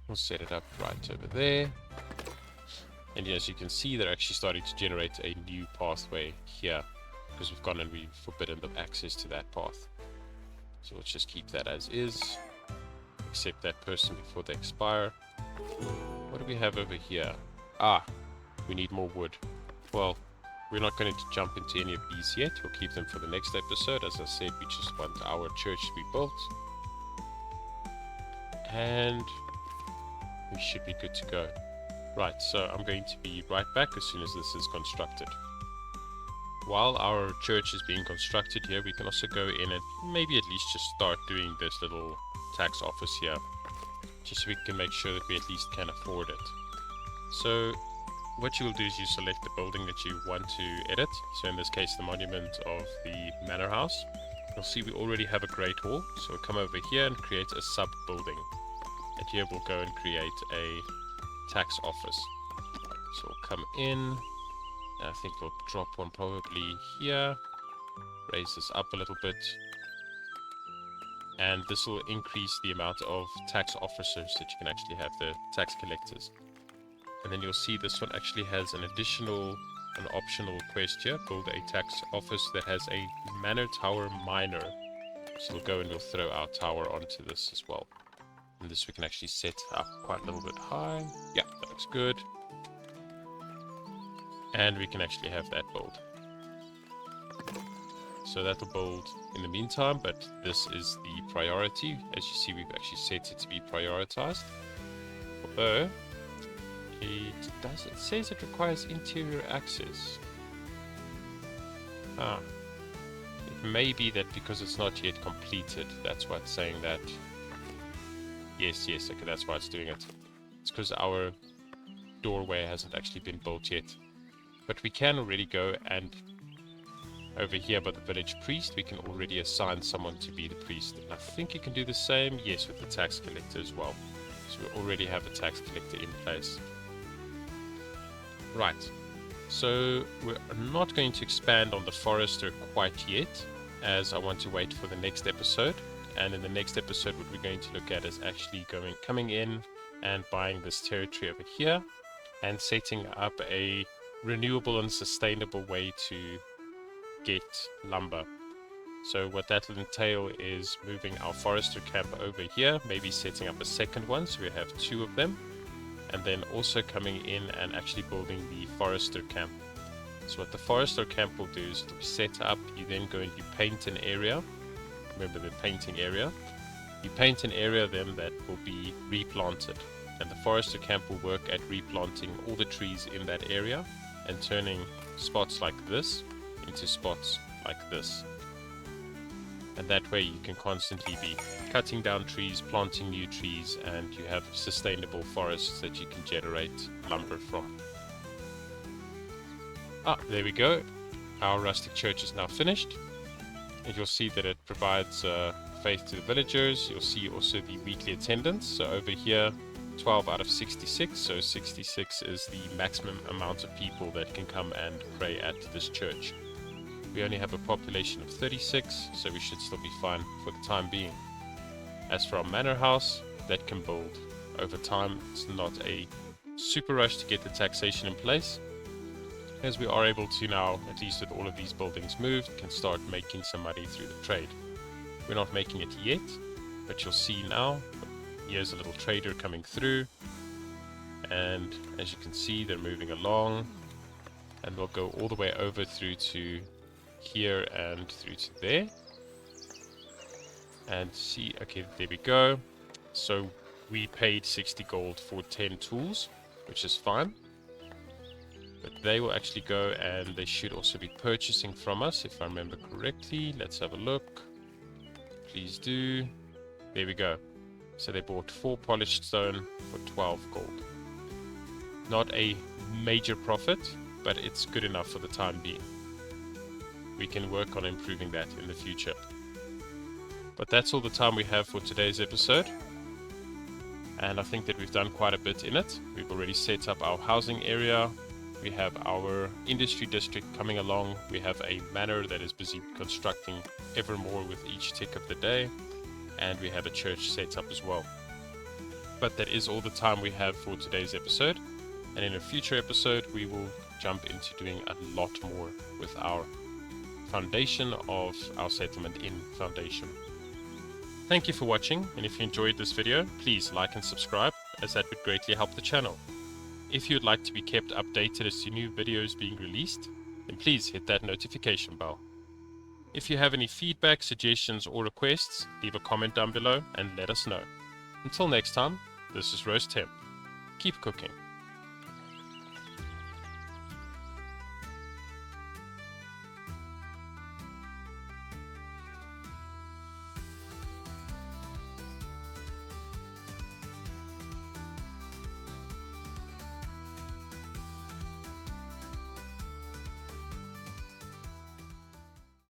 We'll set it up right over there. And as you can see, they're actually starting to generate a new pathway here, because we've gone and we've forbidden them access to that path. So let's just keep that as is. Accept that person before they expire. What do we have over here? Ah, we need more wood. Well, we're not going to jump into any of these yet. We'll keep them for the next episode. As I said, we just want our church to be built. And we should be good to go. Right, so I'm going to be right back as soon as this is constructed. While our church is being constructed here, we can also go in and maybe at least just start doing this little tax office here, just so we can make sure that we at least can afford it. So what you'll do is you select the building that you want to edit. So in this case, the monument of the manor house. You'll see we already have a great hall, so we'll come over here and create a sub building. And here we'll go and create a tax office. So we'll come in. I think we'll drop one probably here, raise this up a little bit, and this will increase the amount of tax officers that you can actually have, the tax collectors. And then you'll see this one actually has an optional quest here, build a tax office that has a manor tower minor. So we'll go and we'll throw our tower onto this as well. And this we can actually set up quite a little bit high. Yeah, that looks good. And we can actually have that build. So that'll build in the meantime, but this is the priority. As you see, we've actually set it to be prioritized. Although it says it requires interior access. It may be that because it's not yet completed, that's why it's saying that. Yes, okay, that's why it's doing it. It's because our doorway hasn't actually been built yet. But we can already go and over here by the village priest, we can already assign someone to be the priest. And I think you can do the same, yes, with the tax collector as well. So we already have a tax collector in place. Right, so we're not going to expand on the forester quite yet, as I want to wait for the next episode. And in the next episode, what we're going to look at is actually coming in and buying this territory over here and setting up a renewable and sustainable way to get lumber. So what that will entail is moving our forester camp over here, maybe setting up a second one so we have two of them, and then also coming in and actually building the forester camp. So what the forester camp will do is it'll be set up, you then go and you paint an area. Remember the painting area. You paint an area then that will be replanted, and the forester camp will work at replanting all the trees in that area and turning spots like this into spots like this. And that way you can constantly be cutting down trees, planting new trees, and you have sustainable forests that you can generate lumber from. There we go. Our rustic church is now finished. And you'll see that it provides faith to the villagers. You'll see also the weekly attendance. So over here, 12 out of 66, so 66 is the maximum amount of people that can come and pray at this church. We only have a population of 36, so we should still be fine for the time being. As for our manor house, that can build over time. It's not a super rush to get the taxation in place, as we are able to now, at least with all of these buildings moved, can start making some money through the trade. We're not making it yet, but you'll see now. Here's a little trader coming through, and as you can see, they're moving along, and we'll go all the way over through to here and through to there, and see, okay, there we go. So we paid 60 gold for 10 tools, which is fine, but they will actually go and they should also be purchasing from us, if I remember correctly. Let's have a look. Please do. There we go. So they bought 4 polished stone for 12 gold. Not a major profit, but it's good enough for the time being. We can work on improving that in the future. But that's all the time we have for today's episode. And I think that we've done quite a bit in it. We've already set up our housing area. We have our industry district coming along. We have a manor that is busy constructing ever more with each tick of the day. And we have a church set up as well. But that is all the time we have for today's episode, and in a future episode we will jump into doing a lot more with our foundation of our settlement in Foundation. Thank you for watching, and if you enjoyed this video, please like and subscribe, as that would greatly help the channel. If you would like to be kept updated as to new videos being released, then please hit that notification bell. If you have any feedback, suggestions or requests, leave a comment down below and let us know. Until next time, this is Roast Temp. Keep cooking.